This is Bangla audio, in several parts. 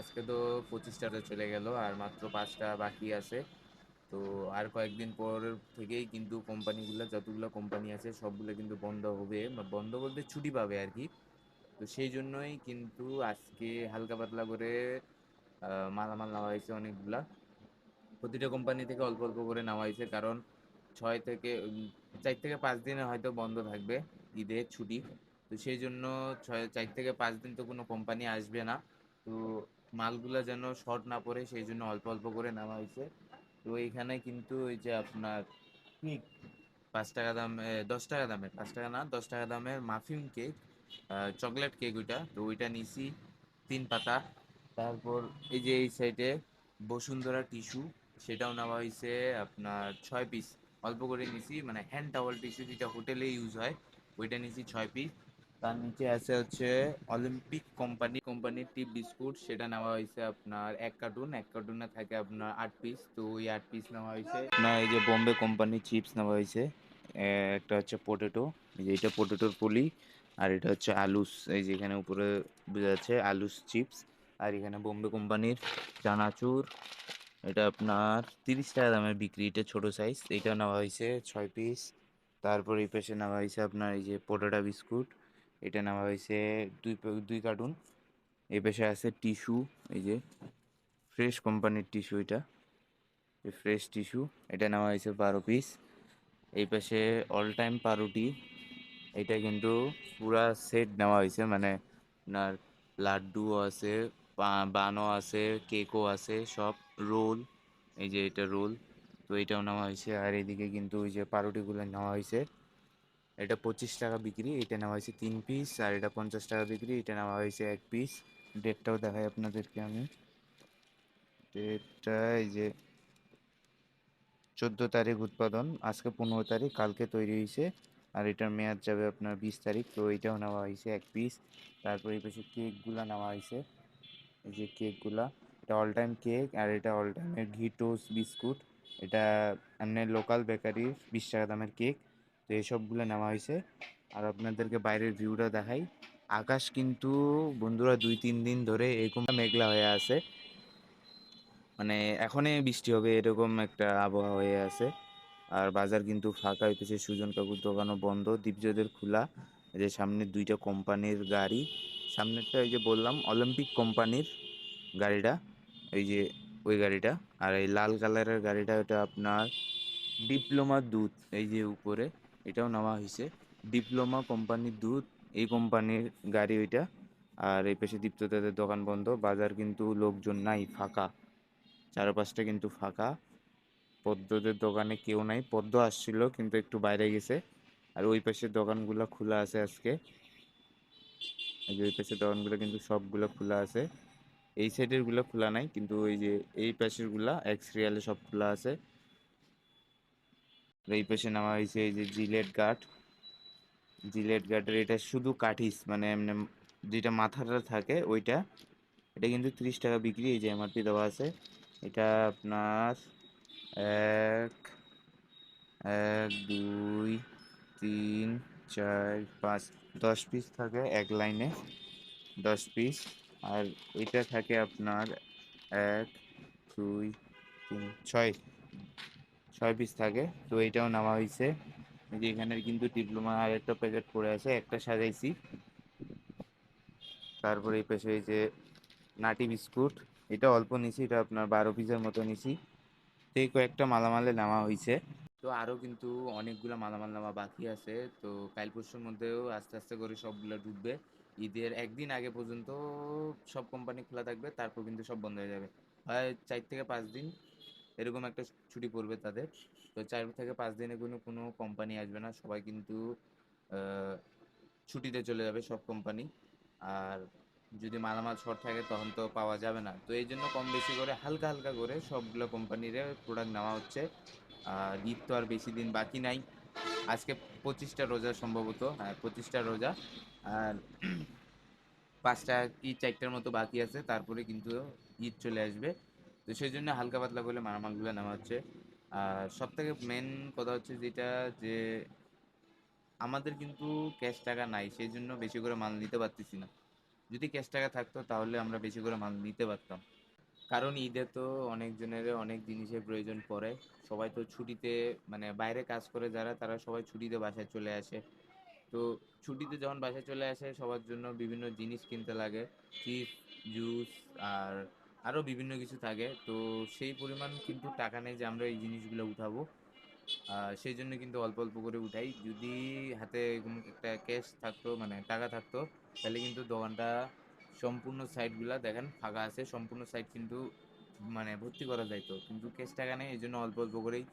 আজকে তো 25টাতে চলে গেল আর মাত্র 5টা বাকি আছে। তো আর কয়েকদিন পর থেকেই কিন্তু কোম্পানিগুলো, যতগুলো কোম্পানি আছে সবগুলো কিন্তু বন্ধ হবে, বা বন্ধ বলতে ছুটি পাবে আর কি। তো সেই জন্যই কিন্তু আজকে হালকা পাতলা করে মালামাল নেওয়া হয়েছে অনেকগুলা। প্রতিটা কোম্পানি থেকে অল্প অল্প করে নেওয়া হয়েছে, কারণ 4 থেকে 5 দিনে হয়তো বন্ধ থাকবে, ঈদের ছুটি। তো সেই জন্য 4 থেকে 5 দিন তো কোনো কোম্পানি আসবে না। তো মালগুলা যেন শর্ট না পড়ে, সেই জন্য অল্প অল্প করে নেওয়া হয়েছে। তো এইখানে কিন্তু ওই যে আপনার কেক 5 টাকা দাম, 10 টাকা দামের, 5 টাকা না 10 টাকা দামের মাফিন কেক, চকলেট কেক, ওইটা তো ওইটা নিছি 3 পাতা। তারপর এই যে এই সাইডে বসুন্ধরা টিস্যু, সেটাও নেওয়া হয়েছে আপনার 6 পিস। অল্প করে নিছি, মানে হ্যান্ড টাওয়াল টিস্যু যেটা হোটেলে ইউজ হয়, ওইটা নিছি 6 পিস। তার নিচে আছে হচ্ছে অলিম্পিক কোম্পানির টিপ বিস্কুট, সেটা নেওয়া হয়েছে আপনার 1 কার্টুন। 1 কার্টুনে থাকে আপনার 8 পিস, তো ওই 8 পিস নেওয়া হয়েছে। না, এই যে বোম্বে কোম্পানির চিপস নেওয়া হয়েছে। একটা হচ্ছে পটেটো, এই যে এটা পটেটোর পলি। আর এটা হচ্ছে আলুস, এই যে এখানে উপরে বোঝা যাচ্ছে আলুস চিপস। আর এখানে বোম্বে কোম্পানির চানাচুর, এটা আপনার 30 টাকা দামের বিক্রি, এটা ছোট সাইজ, এটা নেওয়া হয়েছে 6 পিস। তারপর এই পাশে নেওয়া হয়েছে আপনার এই যে পটেটো বিস্কুট, এটা নেওয়া হয়েছে 2 কার্টুন। এই পাশে আছে টিস্যু, এই যে ফ্রেশ কোম্পানির টিস্যু, এটা ফ্রেশ টিস্যু, এটা নেওয়া হয়েছে 12 পিস। এই পাশে অল টাইম পাউরুটি, এটা কিন্তু পুরা সেট নেওয়া হয়েছে, মানে আপনার লাড্ডুও আছে, বানও আছে, কেকও আছে, সব রোল, এই যে এটা রোল, তো এটাও নেওয়া হয়েছে। আর এদিকে কিন্তু ওই যে পাউরুটিগুলো নেওয়া হয়েছে, এটা 25 টাকা বিক্রি, এটা নেওয়া হয়েছে 3 পিস। আর এটা 50 টাকা বিক্রি, এটা নেওয়া হয়েছে 1 পিস। ডেটটাও দেখাই আপনাদেরকে আমি, ডেটটা এই যে 14 তারিখ উৎপাদন, আজকে 15 তারিখ, কালকে তৈরি হয়েছে। আর এটার মেয়াদ যাবে আপনার 20 তারিখ, তো এইটাও নেওয়া হয়েছে 1 পিস। তারপর এই পাশে কেকগুলা নেওয়া হয়েছে, এই যে কেকগুলা, এটা অল টাইম কেক। আর এটা অল টাইমের ঘি টোস্ট বিস্কুট, এটা এমনি লোকাল বেকারির 20 টাকা দামের কেক। তো এইসবগুলো নেওয়া হয়েছে। আর আপনাদেরকে বাইরের ভিউটা দেখাই। আকাশ কিন্তু বন্ধুরা 2-3 দিন ধরে এরকম মেঘলা হয়ে আছে, মানে এখনই বৃষ্টি হবে এরকম একটা আবহাওয়া হয়ে আছে। আর বাজার কিন্তু ফাঁকা হইতেছে, সুজন কাকুর দোকানও বন্ধ, দীপজদের খোলা। এই যে সামনে 2টা কোম্পানির গাড়ি, সামনেরটা এই যে বললাম অলিম্পিক কোম্পানির গাড়িটা, এই যে ওই গাড়িটা। আর এই লাল কালারের গাড়িটা, ওটা আপনার ডিপ্লোমা দুধ, এই যে উপরে এটাও নেওয়া হয়েছে, ডিপ্লোমা কোম্পানির দুধ, এই কোম্পানির গাড়ি ওইটা। আর এই পাশে দীপ্তদাদের দোকান বন্ধ, বাজার কিন্তু লোকজন নাই, ফাঁকা, চারপাশটা কিন্তু ফাঁকা। পদ্মদের দোকানে কেউ নাই, পদ্ম আসছিল কিন্তু একটু বাইরে গেছে। আর ওই পাশের দোকানগুলো খোলা আছে আজকে, এই যে ওই পাশের দোকানগুলো কিন্তু সবগুলো খোলা আছে। এই সাইডের গুলো খোলা নাই, কিন্তু ওই যে এই পাশের গুলা এক্স রিয়ালে সব খোলা আছে। আর এই পাশে নামা হয়েছে এই যে জিলেট গার্ডের, এটা শুধু কাঠিস, মানে এমনি যেটা মাথাটা থাকে ওইটা, এটা কিন্তু 30 টাকা বিক্রি, এই যে এমআরপি দেওয়া আছে। এটা আপনার এক এক দুই তিন চার পাঁচ 10 পিস থাকে এক লাইনে, 10 পিস। আর এটা থাকে আপনার 1 2 3 ছয় পিস থাকে, তো এইটাও নেওয়া হয়েছে। এই যে এখানে কিন্তু ডিপ্লোমা আর একটা প্যাকেট পড়ে আছে, একটা সাজাইছি। তারপরে এই পাশে এই যে নাটি বিস্কুট, এটা অল্প নিছি, এটা আপনার 12 পিসের মতো নিছি। তো এই কয়েকটা মালামালে নেওয়া হয়েছে। তো আরও কিন্তু অনেকগুলো মালামাল নেওয়া বাকি আছে। তো কাল পরশুর মধ্যেও আস্তে আস্তে করে সবগুলো ঢুকবে। ঈদের একদিন আগে পর্যন্ত সব কোম্পানি খোলা থাকবে, তারপর কিন্তু সব বন্ধ হয়ে যাবে। হয় 4 থেকে 5 দিন এরকম একটা ছুটি পড়বে তাদের। তো 4 থেকে 5 দিনে কোনো কোনো কোম্পানি আসবে না, সবাই কিন্তু আহ, ছুটিতে চলে যাবে সব কোম্পানি। আর যদি মালামাল শর্ট থাকে তখন তো পাওয়া যাবে না, তো এই জন্য কম বেশি করে হালকা হালকা করে সবগুলো কোম্পানির প্রোডাক্ট নেওয়া হচ্ছে। আর ঈদ তো আর বেশি দিন বাকি নাই, আজকে 25টা রোজা সম্ভবত, হ্যাঁ 25টা রোজা। আর 5টা কি 4টার মতো বাকি আছে, তারপরে কিন্তু ঈদ চলে আসবে। তো সেই জন্য হালকা পাতলা করে মালামালগুলো নেওয়া হচ্ছে। আর সব থেকে মেন কথা হচ্ছে যেটা, যে আমাদের কিন্তু ক্যাশ টাকা নাই, সেই জন্য বেশি করে মাল নিতে পারতেছি না। যদি ক্যাশ টাকা থাকতো তাহলে আমরা বেশি করে মাল নিতে পারতাম। কারণ ঈদে তো অনেকজনের অনেক জিনিসের প্রয়োজন পড়ে। সবাই তো ছুটিতে মানে বাইরে কাজ করে যারা তারা সবাই ছুটিতে বাসায় চলে আসে। তো ছুটিতে যখন বাসায় চলে আসে সবার জন্য বিভিন্ন জিনিস কিনতে লাগে। চিপস, জুস আর আরো বিভিন্ন কিছু থাকে। তো সেই পরিমাণ কিন্তু টাকা নেই যে আমরা এই জিনিসগুলো উঠাবো। সেইজন্য কিন্তু অল্প, অল্প করে উঠাই। যদি হাতে একটা ক্যাশ থাকতো মানে টাকা থাকতো তাহলে কিন্তু দোকানটা সম্পূর্ণ সাইডগুলা দেখেন ফাঁকা আছে। সম্পূর্ণ সাইড কিন্তু মানে ভর্তি করা যাইত। কিন্তু ক্যাশ টাকা নেই এজন্য অল্প, অল্প করেই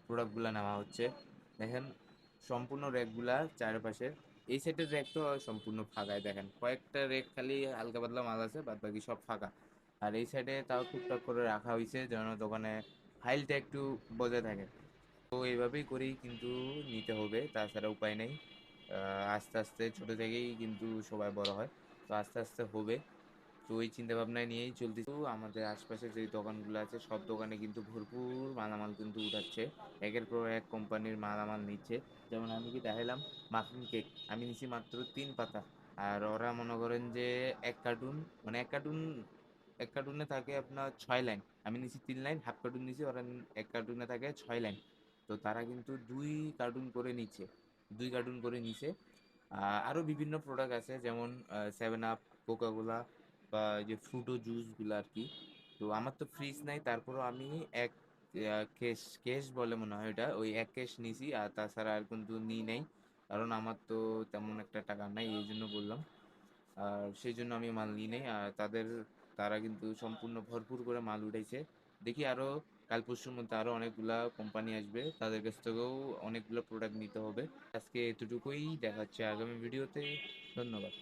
প্রোডাক্টগুলা নেওয়া হচ্ছে। দেখেন সম্পূর্ণ র‍্যাকগুলা চারপাশে। এই সাইডের র‍্যাক তো সম্পূর্ণ ফাঁকাই দেখেন। কয়েকটা র‍্যাক খালি হালকা পাতলা মাল আছে, বাদবাকি সব ফাঁকা। আর এই সাইডে তাও টুকটাক করে রাখা হইছে যেন দোকানে ফাইলটা একটু বজায় থাকে। তো এইভাবেই করেই কিন্তু নিতে হবে, তাছাড়া উপায় নেই। আস্তে, আস্তে ছোট থেকেই কিন্তু সবাই বড় হয়। তো আস্তে, আস্তে হবে। তো ওই চিন্তাভাবনা নিয়েই চলতেছি। তো আমাদের আশপাশে যে দোকানগুলো আছে সব দোকানে কিন্তু ভরপুর মালামাল কিন্তু উঠাচ্ছে। একের পর এক কোম্পানির মালামাল নিচ্ছে। যেমন আমি কি দেখাইলাম মাফিন কেক। আমি নিছি মাত্র ৩ পাতা। আর ওরা মনে করেন যে ১ কার্টুন মানে ১ কার্টুনে থাকে আপনার ৬ লাইন। আমি নিছি ৩ লাইন, হাফ কার্টুন নিছি, ওরা ১ কার্টুনে থাকে ৬ লাইন। তো তারা কিন্তু ২ কার্টুন করে নিচ্ছে। ২ কার্টুন করে নিছে। আরো বিভিন্ন প্রোডাক্ট আছে যেমন 7 আপ, কোকা কোলা বা এই যে ফ্রুটো জুসগুলা আরকি। তো আমার তো ফ্রিজ নাই তারপরেও আমি ১ কেস বলে মনে হয় ওইটা। ওই ১ কেস নিছি আর তাছাড়া আর কিন্তু নিই নাই। কারণ আমার তো তেমন একটা টাকা নাই এইজন্য বললাম। আর সেইজন্য আমি মাল নিই নাই। আর তারা কিন্তু সম্পূর্ণ ভরপুর করে মাল উঠাইছে। দেখি আরো কাল পরশুর মধ্যে আরো অনেকগুলা কোম্পানি আসবে। তাদের কাছ থেকেও অনেকগুলো প্রোডাক্ট নিতে হবে। আজকে এতটুকুই। দেখা হচ্ছে আগামী ভিডিওতে। ধন্যবাদ।